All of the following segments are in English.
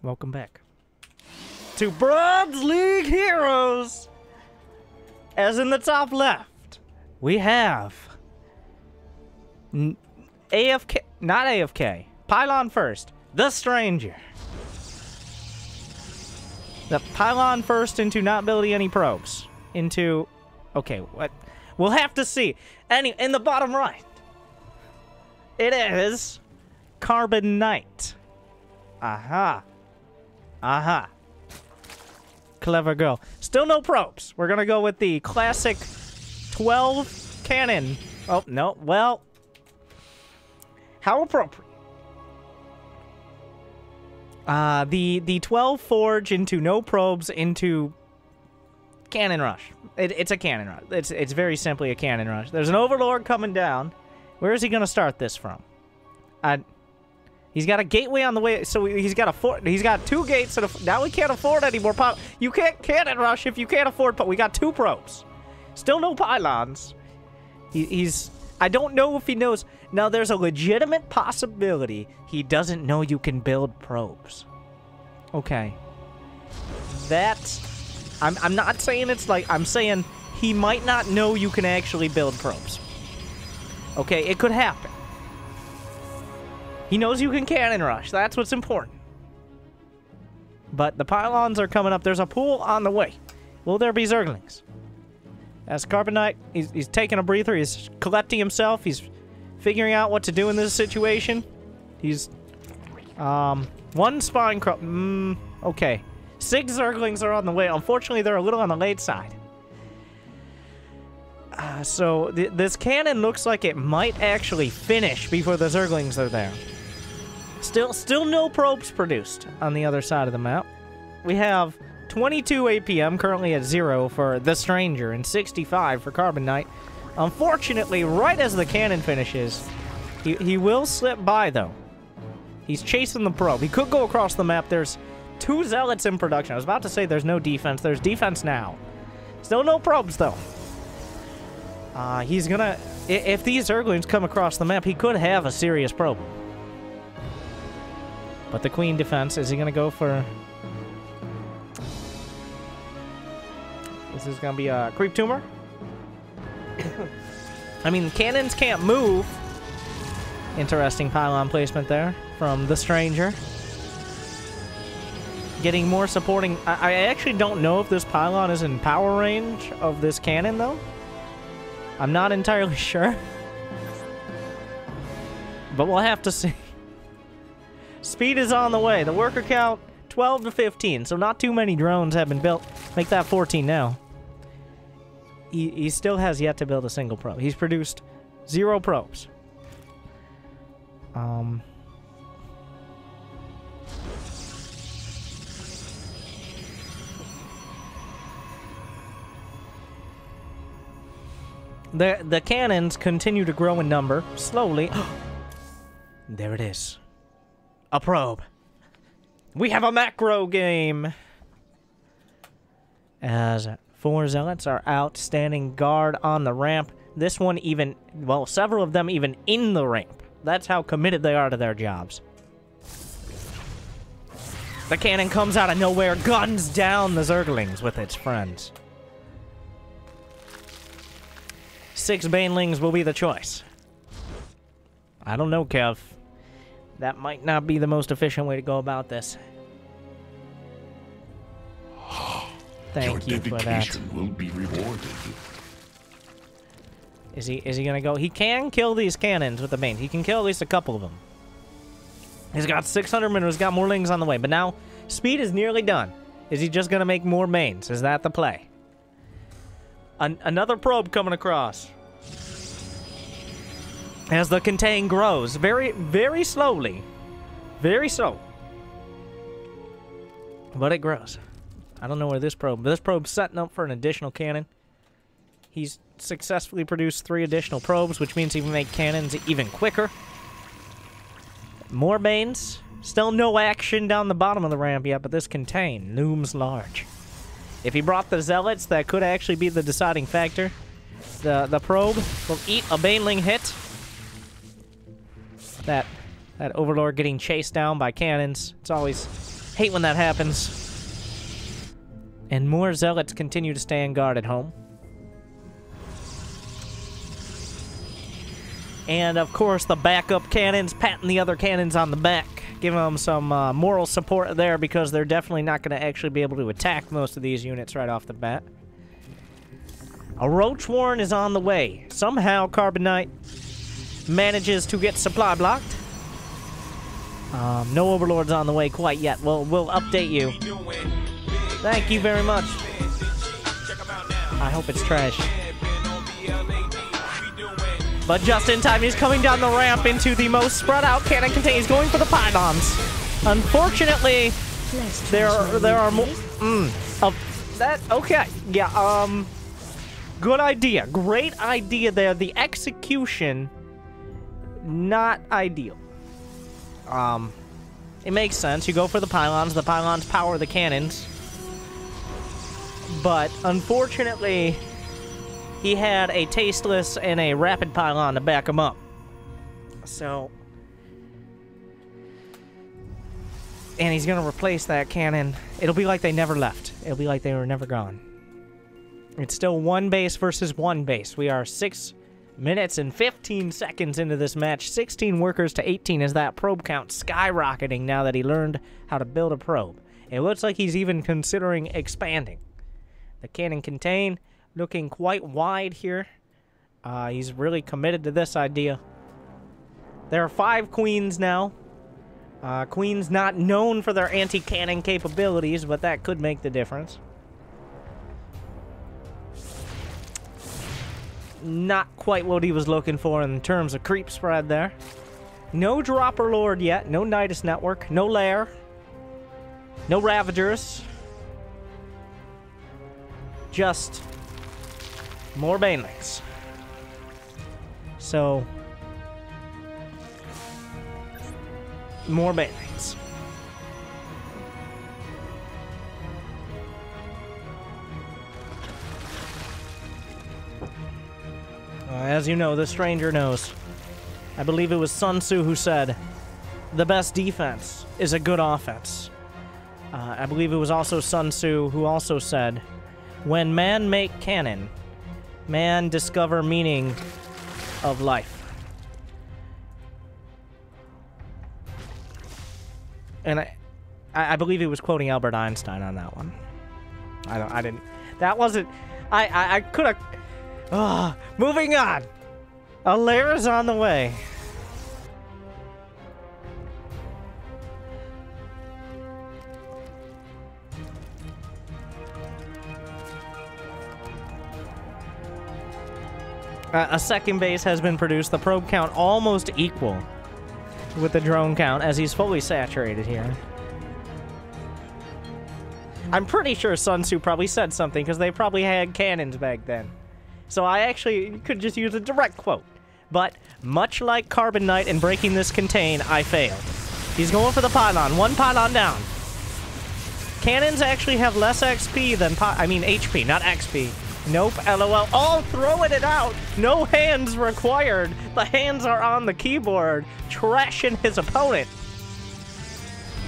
welcome back to Bronze League Heroes. As in the top left, we have AFK, not AFK, Pylon first, the Stranger. The Pylon first into not building any probes. Into, okay, what? We'll have to see. In the bottom right, it is Carbonite. Aha. Aha. Clever girl. Still no probes. We're gonna go with the classic 12 cannon. Oh, no. Well, how appropriate. The 12 forge into no probes into cannon rush. It's a cannon rush. It's very simply a cannon rush. There's an overlord coming down. Where is he gonna start this from? He's got a gateway on the way, so he's got two gates. Now we can't afford any more pylons. You can't cannon rush if you can't afford, but we got 2 probes. Still no pylons. I don't know if he knows. Now there's a legitimate possibility he doesn't know you can build probes. Okay. I'm not saying it's like, I'm saying he might not know you can actually build probes. Okay, it could happen. He knows you can cannon rush. That's what's important. But the pylons are coming up. There's a pool on the way. Will there be Zerglings? As Carbonite, he's taking a breather. He's collecting himself. He's figuring out what to do in this situation. He's, one spine crop. Okay. 6 Zerglings are on the way. Unfortunately, they're a little on the late side. So this cannon looks like it might actually finish before the Zerglings are there. Still no probes produced on the other side of the map. We have 22 APM currently at 0 for the Stranger and 65 for Carbonite. Unfortunately, right as the cannon finishes, he will slip by though. He's chasing the probe. He could go across the map. There's 2 zealots in production. I was about to say there's no defense. There's defense now. Still no probes though. He's gonna... If these Zerglings come across the map, he could have a serious problem. But the Queen defense, is he gonna go for... This is gonna be a creep tumor? I mean, cannons can't move. Interesting pylon placement there from the Stranger. Getting more supporting... I actually don't know if this pylon is in power range of this cannon, though. I'm not entirely sure. But we'll have to see. Speed is on the way. The worker count, 12 to 15. So not too many drones have been built. Make that 14 now. He still has yet to build a single probe. He's produced 0 probes. The cannons continue to grow in number, slowly. There it is. A probe. We have a macro game. As 4 zealots are out standing guard on the ramp. This one even, well, several of them even in the ramp. That's how committed they are to their jobs. The cannon comes out of nowhere, guns down the Zerglings with its friends. 6 banelings will be the choice. I don't know, Kev. That might not be the most efficient way to go about this. Thank you for that. Will be rewarded. Is he gonna go? He can kill these cannons with the bane. He can kill at least a couple of them. He's got 600 minerals, got more lings on the way, but now speed is nearly done. Is he just gonna make more mains? Is that the play? Another probe coming across. As the contain grows, very, very slowly. Very slow. But it grows. I don't know where this probe's setting up for an additional cannon. He's successfully produced 3 additional probes, which means he can make cannons even quicker. More banes. Still no action down the bottom of the ramp yet, but this contain looms large. If he brought the zealots, that could actually be the deciding factor. The probe will eat a baneling hit. That overlord getting chased down by cannons. It's always Hate when that happens. And more zealots continue to stand guard at home. And, of course, the backup cannons patting the other cannons on the back. Giving them some moral support there because they're definitely not going to actually be able to attack most of these units right off the bat. A Roach Warren is on the way. Somehow, Carbonite manages to get supply blocked. No Overlords on the way quite yet. We'll update you. Thank you very much. I hope it's trash. But just in time, he's coming down the ramp into the most spread out cannon container. He's going for the pylons. Unfortunately, there are more. Okay. Yeah. Good idea. Great idea there. The execution, not ideal. It makes sense. You go for the pylons. The pylons power the cannons. But unfortunately, he had a tasteless and a rapid pylon to back him up. So, and he's going to replace that cannon. It'll be like they never left. It'll be like they were never gone. It's still one base versus one base. We are 6 minutes and 15 seconds into this match. 16 workers to 18 as that probe count skyrocketing now that he learned how to build a probe. It looks like he's even considering expanding. The cannon contain looking quite wide here. He's really committed to this idea. There are 5 queens now. Queens not known for their anti-cannon capabilities, but that could make the difference. Not quite what he was looking for in terms of creep spread there. No Dropper Lord yet. No Nidus Network. No Lair. No Ravagers. Just more banelings. So, more banelings. As you know, the stranger knows. I believe it was Sun Tzu who said, the best defense is a good offense. I believe it was also Sun Tzu who also said, when man make cannon, man discover meaning of life. And I believe he was quoting Albert Einstein on that one. I didn't. That wasn't. I could have. Moving on. A lair is on the way. A second base has been produced. The probe count almost equal with the drone count as he's fully saturated here. I'm pretty sure Sun Tzu probably said something because they probably had cannons back then. So I actually could just use a direct quote. But much like Carbon Knight and breaking this contain, I failed. He's going for the pylon. One pylon down. Cannons actually have less XP than HP, not XP. Nope, LOL. Oh, throwing it out. No hands required. The hands are on the keyboard, trashing his opponent.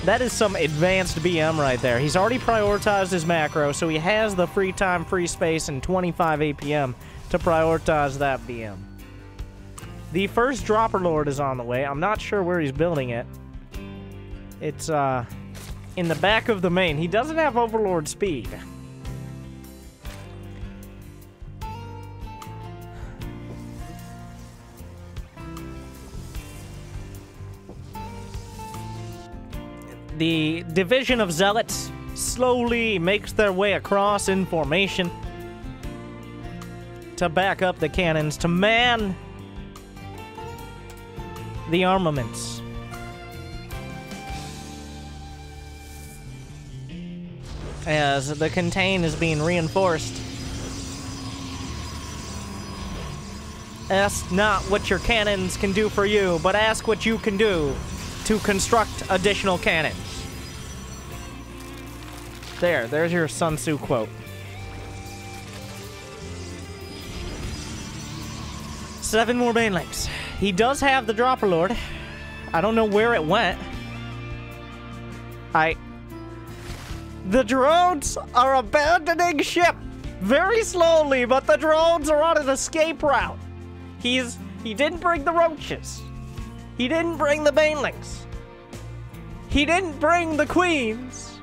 That is some advanced BM right there. He's already prioritized his macro, so he has the free time, free space, and 25 APM to prioritize that BM. The first Dropper Lord is on the way. I'm not sure where he's building it. It's, in the back of the main. He doesn't have Overlord speed. The division of zealots slowly makes their way across in formation to back up the cannons, to man the armaments. As the contain is being reinforced. Ask not what your cannons can do for you, but ask what you can do to construct additional cannons. There's your Sun Tzu quote. 7 more banelings. He does have the Dropper Lord. I don't know where it went. The drones are abandoning ship. Very slowly, but the drones are on an escape route. He didn't bring the roaches. He didn't bring the banelings. He didn't bring the queens.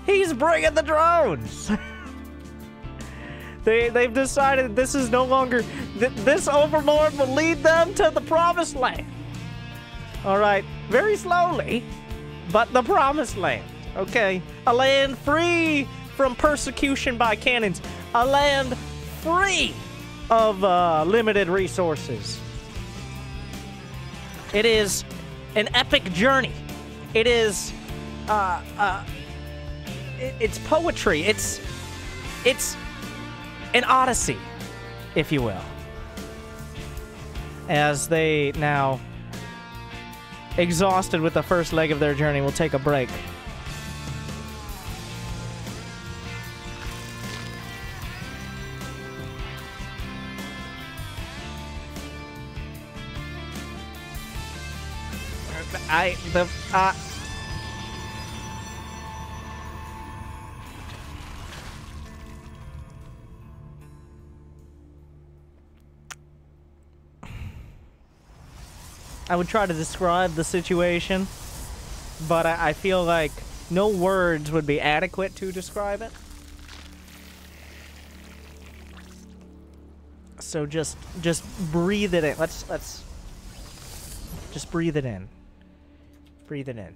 He's bringing the drones. They've decided this is no longer... this overlord will lead them to the promised land. All right, very slowly, but the promised land. Okay, a land free from persecution by cannons. A land free of limited resources. It is an epic journey. It is, it's poetry. It's an odyssey, if you will. As they now, exhausted with the first leg of their journey, will take a break. I would try to describe the situation, but I feel like no words would be adequate to describe it. So just breathe it in. Let's just breathe it in. Breathe it in.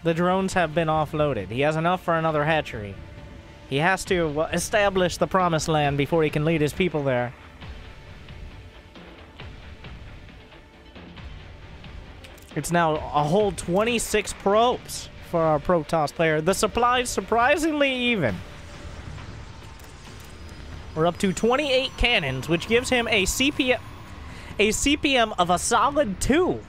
The drones have been offloaded. He has enough for another hatchery. He has to establish the promised land before he can lead his people there. It's now a whole 26 probes for our Protoss player. The supply's surprisingly even. We're up to 28 cannons, which gives him a CPM of a solid 2.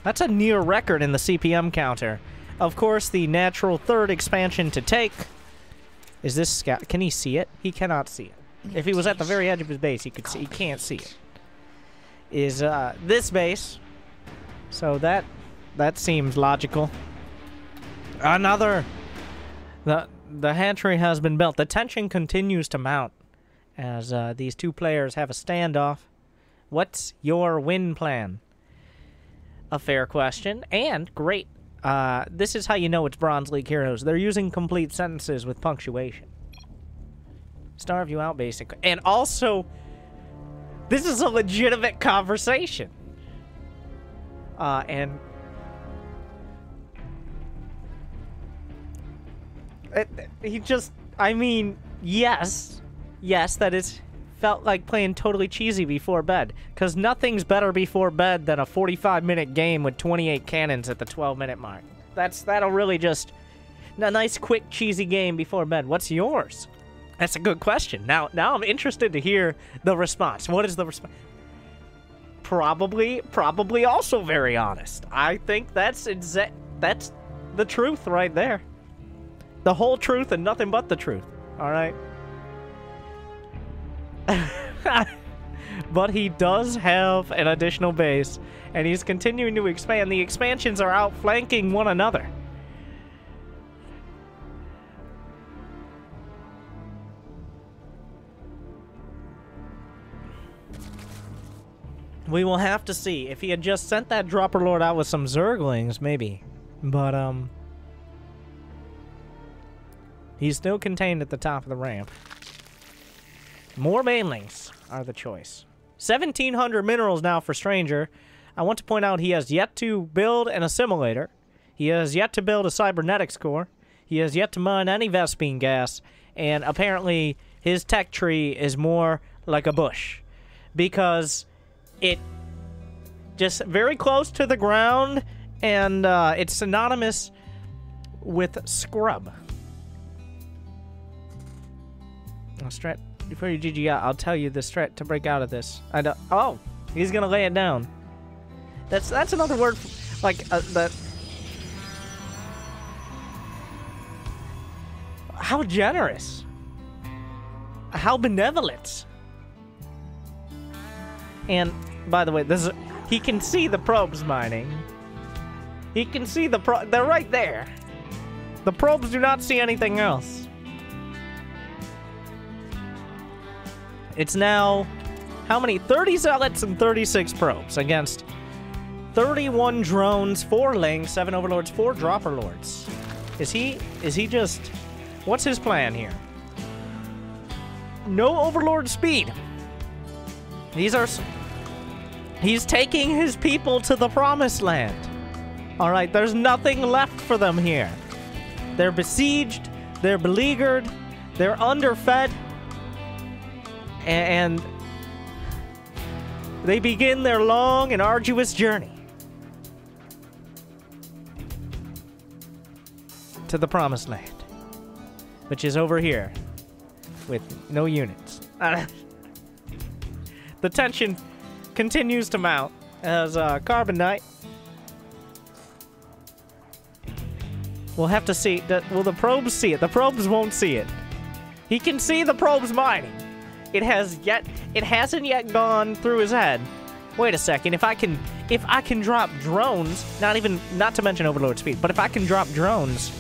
That's a near record in the CPM counter. Of course, the natural third expansion to take is this scout. Can he see it? He cannot see it. If he was at the very edge of his base, he could see. He can't see it. Is this base? So that seems logical. Another. The hatchery has been built. The tension continues to mount as these two players have a standoff. What's your win plan? A fair question, and great. This is how you know it's Bronze League heroes. They're using complete sentences with punctuation. Starve you out, basically. And also, this is a legitimate conversation. And... he just... I mean, yes. Yes, that is... felt like playing totally cheesy before bed. Because nothing's better before bed than a 45-minute game with 28 cannons at the 12-minute mark. That'll really just... a nice, quick, cheesy game before bed. What's yours? That's a good question. Now I'm interested to hear the response. What is the response? Probably also very honest. I think that's the truth right there. The whole truth and nothing but the truth. All right? But he does have an additional base, and he's continuing to expand. The expansions are outflanking one another. We will have to see. If he had just sent that Dropper Lord out with some Zerglings, maybe. But, he's still contained at the top of the ramp. More banelings are the choice. 1,700 minerals now for Stranger. I want to point out he has yet to build an assimilator. He has yet to build a cybernetics core. He has yet to mine any Vespene gas. And apparently his tech tree is more like a bush. Because it just very close to the ground, and it's synonymous with scrub. Before you GG out, I'll tell you the strat to break out of this. Oh, he's gonna lay it down. That's another word, like that. How generous! How benevolent. And, by the way, this is, he can see the probes mining. He can see the they're right there. The probes do not see anything else. It's now, how many? 30 zealots and 36 probes against 31 drones, 4 Ling, 7 overlords, 4 dropper lords. Is he just, what's his plan here? No overlord speed. He's taking his people to the promised land. All right, there's nothing left for them here. They're besieged, they're beleaguered, they're underfed, and they begin their long and arduous journey to the promised land, which is over here with no units. The tension continues to mount as Carbonite. We'll have to see. Will the probes see it? The probes won't see it. He can see the probes mining. It hasn't yet gone through his head. Wait a second. If I can drop drones, not to mention overload speed, but if I can drop drones,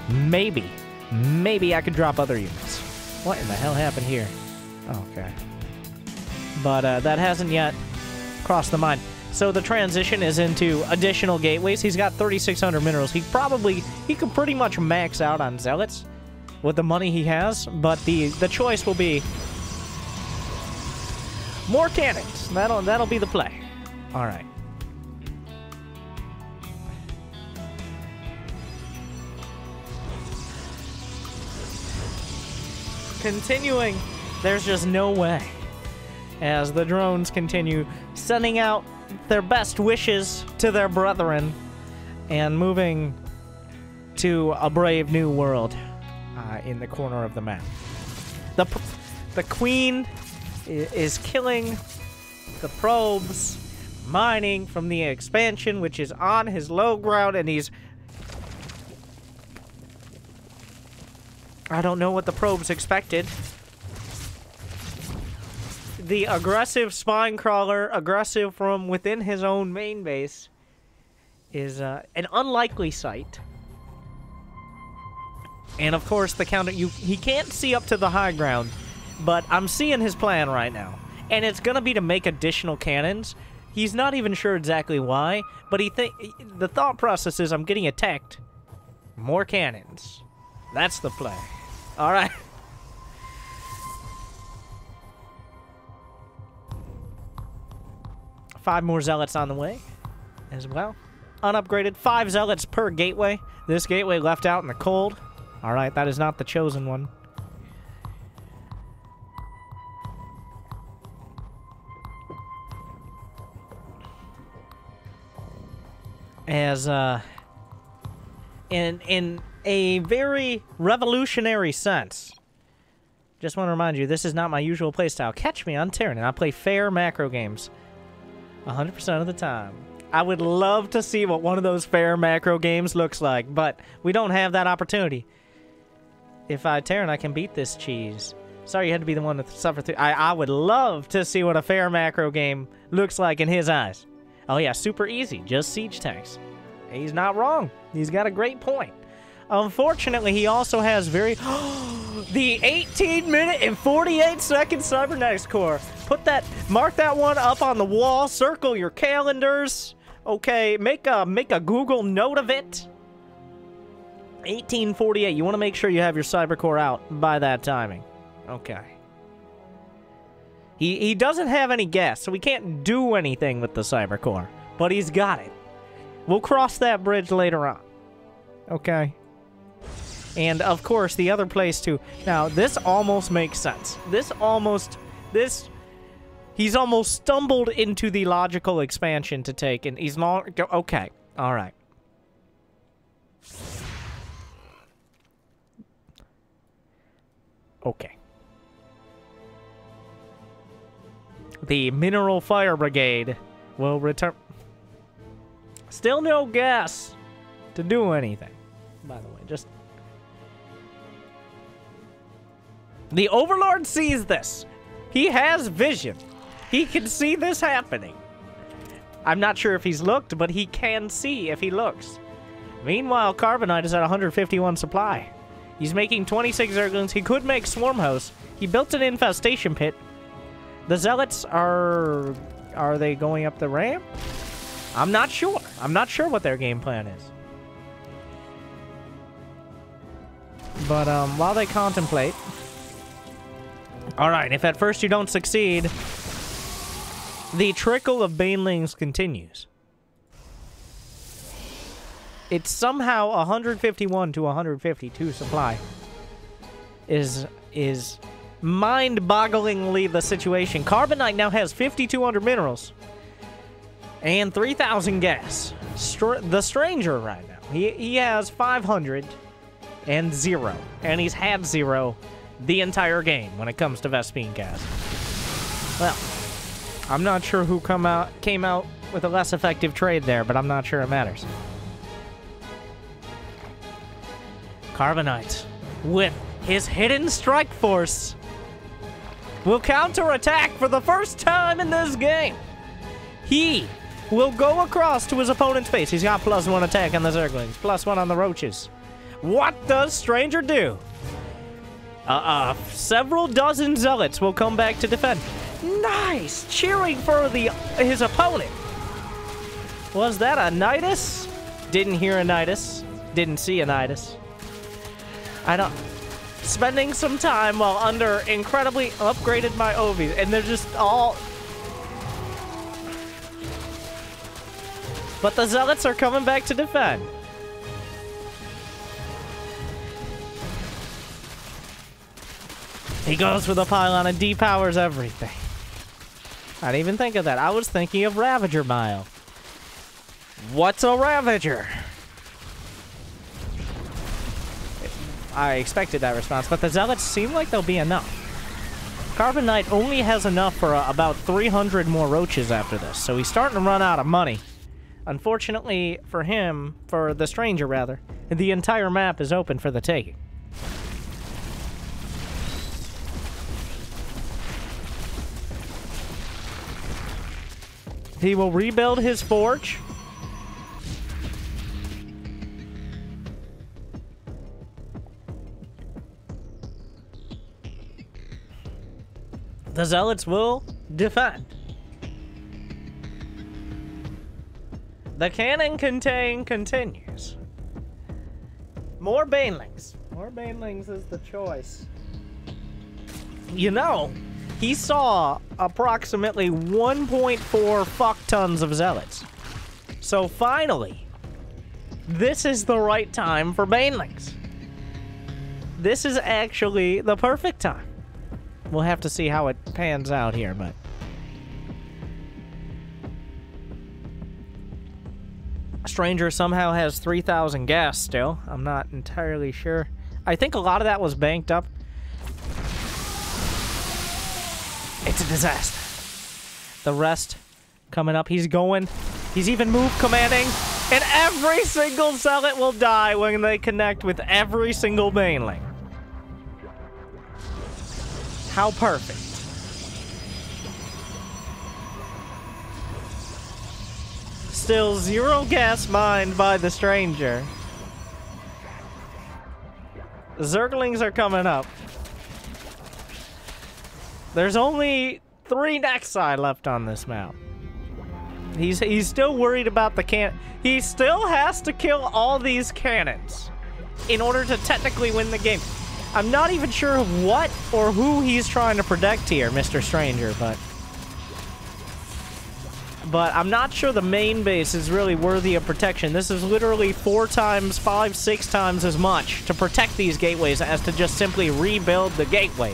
maybe I could drop other units. What in the hell happened here? Okay. But that hasn't yet crossed the mind. So the transition is into additional gateways. He's got 3,600 minerals. He could pretty much max out on zealots with the money he has, but the choice will be more cannons. That'll be the play. All right. Continuing, there's just no way. As the drones continue sending out their best wishes to their brethren and moving to a brave new world in the corner of the map. The queen is killing the probes, mining from the expansion, which is on his low ground, and he's... I don't know what the probes expected. The aggressive spine crawler, aggressive from within his own main base, is an unlikely sight. And of course, the counter, he can't see up to the high ground, but I'm seeing his plan right now. And it's gonna be to make additional cannons. He's not even sure exactly why, but the thought process is, I'm getting attacked. More cannons. That's the play. All right. Five more zealots on the way as well. Unupgraded. 5 zealots per gateway. This gateway left out in the cold. All right, that is not the chosen one. As in a very revolutionary sense. Just want to remind you, this is not my usual playstyle. Catch me on Tyranny. I play fair macro games 100% of the time. I would love to see what one of those fair macro games looks like, but we don't have that opportunity. If Terran, I can beat this cheese. Sorry you had to be the one to suffer through. I would love to see what a fair macro game looks like in his eyes. Oh yeah, super easy. Just siege tanks. He's not wrong. He's got a great point. Unfortunately, he also has very... the 18-minute and 48-second Cybernetics core. Mark that one up on the wall. Circle your calendars. Okay, make a Google note of it. 1848. You want to make sure you have your cyber core out by that timing. Okay. He doesn't have any gas, so we can't do anything with the cyber core. But he's got it. We'll cross that bridge later on. Okay. And, of course, the other place, too. Now, this almost makes sense. He's almost stumbled into the logical expansion to take, and he's not... Okay. All right. Okay. The Mineral Fire Brigade will return... Still no gas to do anything, by the way. Just... The Overlord sees this. He has vision. He can see this happening. I'm not sure if he's looked, but he can see if he looks. Meanwhile, Carbonite is at 151 supply. He's making 26 Zerglings. He could make Swarm Hosts. He built an infestation pit. The Zealots are they going up the ramp? I'm not sure. I'm not sure what their game plan is. But while they contemplate... Alright, if at first you don't succeed, the trickle of banelings continues. It's somehow 151 to 152 supply. Is mind-bogglingly the situation. Carbonite now has 5,200 minerals and 3,000 gas. The Stranger right now, he has 500 and 0, and he's had 0 the entire game when it comes to Vespene gas. Well, I'm not sure who came out with a less effective trade there, but I'm not sure it matters. Carbonite, with his hidden strike force, will counterattack for the first time in this game. He will go across to his opponent's base. He's got +1 attack on the Zerglings, +1 on the Roaches. What does Stranger do? Several dozen Zealots will come back to defend. Nice! Cheering for his opponent. Was that a Nidus? Didn't hear a Nidus. Didn't see a Nidus. Spending some time while under incredibly upgraded my Ovies, and they're just all... But the Zealots are coming back to defend. He goes for the pylon and depowers everything. I didn't even think of that. I was thinking of Ravager Mile. What's a Ravager? I expected that response, but the Zealots seem like they'll be enough. Carbonite only has enough for about 300 more Roaches after this, so he's starting to run out of money. Unfortunately for him, for the Stranger rather, the entire map is open for the taking. He will rebuild his forge. The Zealots will defend. The cannon contain continues. More banelings. More banelings is the choice. You know, he saw approximately 1.4 fuck tons of Zealots. So finally, this is the right time for banelings. This is actually the perfect time. We'll have to see how it pans out here, but... Stranger somehow has 3,000 gas still. I'm not entirely sure. I think a lot of that was banked up. It's a disaster. The rest coming up. He's going. He's even move commanding. And every single Zealot will die when they connect with every single baneling. How perfect. Still 0 gas mined by the Stranger. Zerglings are coming up. There's only 3 Nexi left on this map. He's still worried about the can. He still has to kill all these cannons in order to technically win the game. I'm not even sure what or who he's trying to protect here, Mr. Stranger, but I'm not sure the main base is really worthy of protection. This is literally 4 times, 5, 6 times as much to protect these gateways as to just simply rebuild the gateway.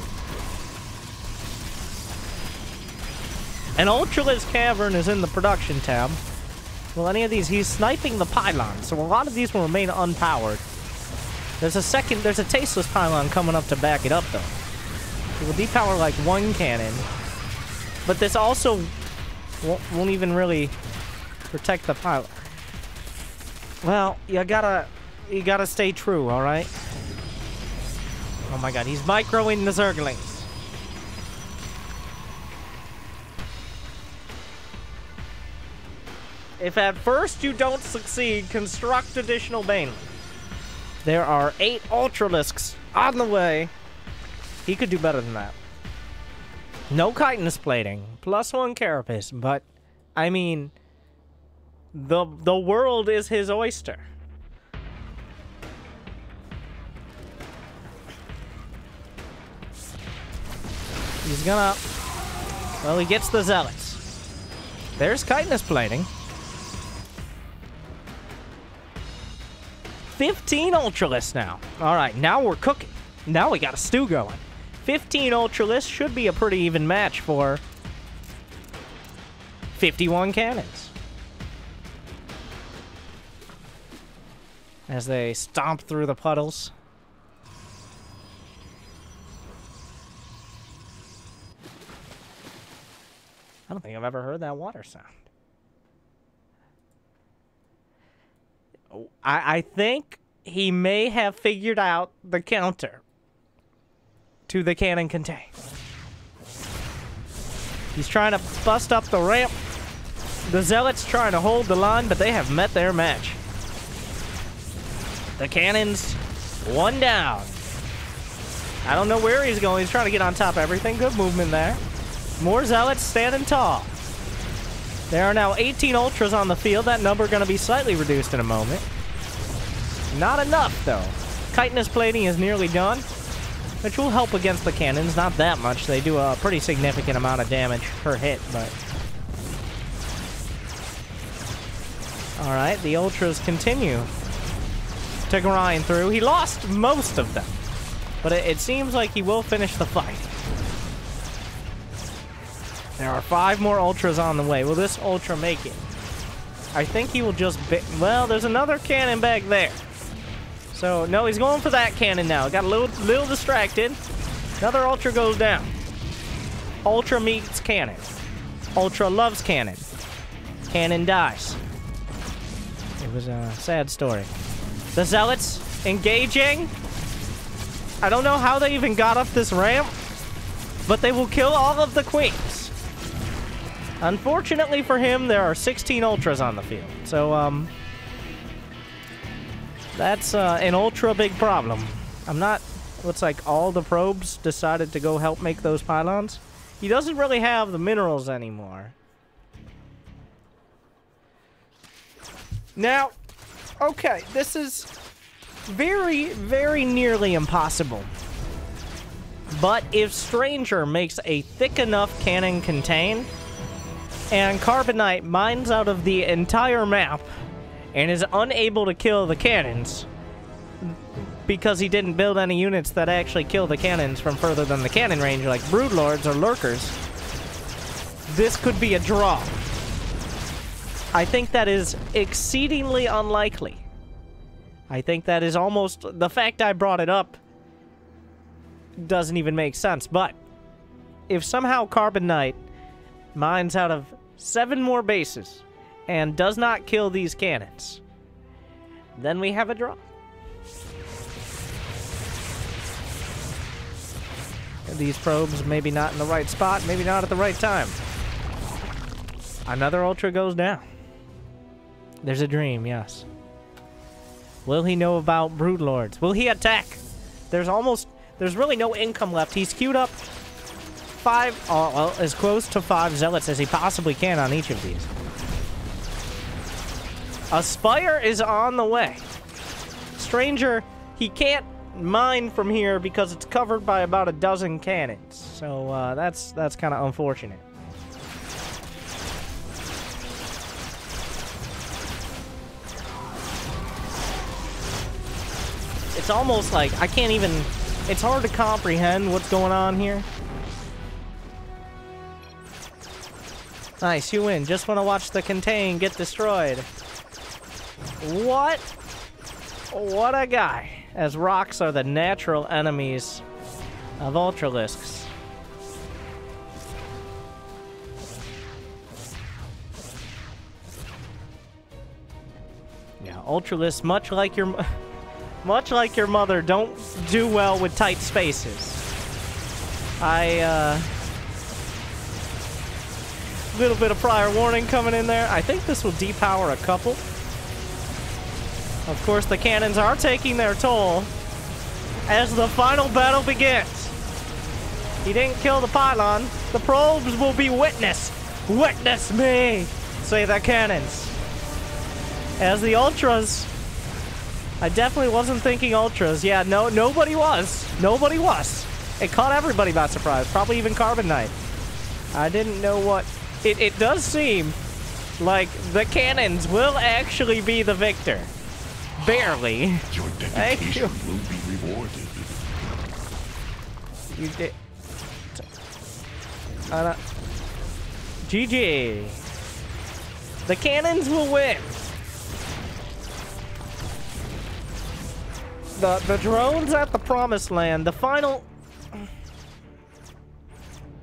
An Ultralisk Cavern is in the production tab. Well, any of these, he's sniping the pylons, so a lot of these will remain unpowered. There's a tasteless pylon coming up to back it up, though. It will depower like 1 cannon, but this also won't even really protect the pylon. Well, you gotta stay true, all right? Oh my god, he's microing the Zerglings. If at first you don't succeed, construct additional banelings. There are 8 Ultralisks on the way. He could do better than that. No chitinous plating, +1 carapace, but I mean, the world is his oyster. He's gonna, well, he gets the zealots. There's chitinous plating. 15 Ultralisks now. All right, now we're cooking. Now we got a stew going. 15 Ultralisks should be a pretty even match for 51 cannons. As they stomp through the puddles. I don't think I've ever heard that water sound. I think he may have figured out the counter to the cannon contain. He's trying to bust up the ramp. The Zealots trying to hold the line, but they have met their match. The cannons, 1 down. I don't know where he's going. He's trying to get on top of everything. Good movement there. More Zealots standing tall. There are now 18 Ultras on the field. That number going to be slightly reduced in a moment. Not enough, though. Chitinous plating is nearly done, which will help against the cannons. Not that much. They do a pretty significant amount of damage per hit, but... Alright, the Ultras continue to grind through. He lost most of them, but it seems like he will finish the fight. There are 5 more Ultras on the way. Will this Ultra make it? I think he will just... Well, there's another cannon back there. So, no, he's going for that cannon now. Got a little distracted. Another Ultra goes down. Ultra meets cannon. Ultra loves cannon. Cannon dies. It was a sad story. The Zealots engaging. I don't know how they even got up this ramp, but they will kill all of the queens. Unfortunately for him, there are 16 Ultras on the field. So, that's an ultra big problem. I'm not... Looks like all the probes decided to go help make those pylons. He doesn't really have the minerals anymore. Now, okay, this is very, very nearly impossible. But if Stranger makes a thick enough cannon contain, and Carbonite mines out of the entire map and is unable to kill the cannons because he didn't build any units that actually kill the cannons from further than the cannon range, like Broodlords or Lurkers, this could be a draw. I think that is exceedingly unlikely. I think that is almost... The fact I brought it up doesn't even make sense, but if somehow Carbonite mines out of 7 more bases and does not kill these cannons, then we have a draw. These probes maybe not in the right spot, maybe not at the right time. Another Ultra goes down. There's a dream, yes. Will he know about Broodlords? Will he attack? There's really no income left. He's queued up 5, well, as close to 5 Zealots as he possibly can on each of these. A Spire is on the way. Stranger, he can't mine from here because it's covered by about a dozen cannons. So, that's kind of unfortunate. It's almost like I can't even... It's hard to comprehend what's going on here. Nice, you win. Just want to watch the contain get destroyed. What? What a guy. As rocks are the natural enemies of Ultralisks. Yeah, Ultralisks, much like much like your mother, don't do well with tight spaces. Little bit of prior warning coming in there. I think this will depower a couple. Of course, the cannons are taking their toll as the final battle begins. He didn't kill the pylon. The probes will be witness. Witness me, say the cannons. As the ultras, I definitely wasn't thinking ultras. Yeah, no, nobody was. Nobody was. It caught everybody by surprise, probably even Carbon Knight. I didn't know what... It does seem like the cannons will actually be the victor. Barely. Your dedication will be rewarded. You did... GG. The cannons will win. The drones at the promised land. The final...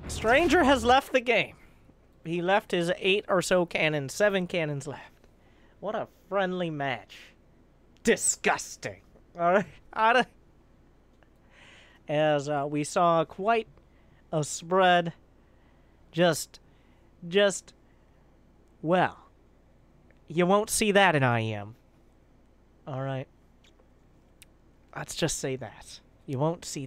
Stranger has left the game. He left his 8 or so cannons. 7 cannons left. What a friendly match. Disgusting. Alright. As we saw quite a spread. Just, well, you won't see that in IEM. Alright. Let's just say that. You won't see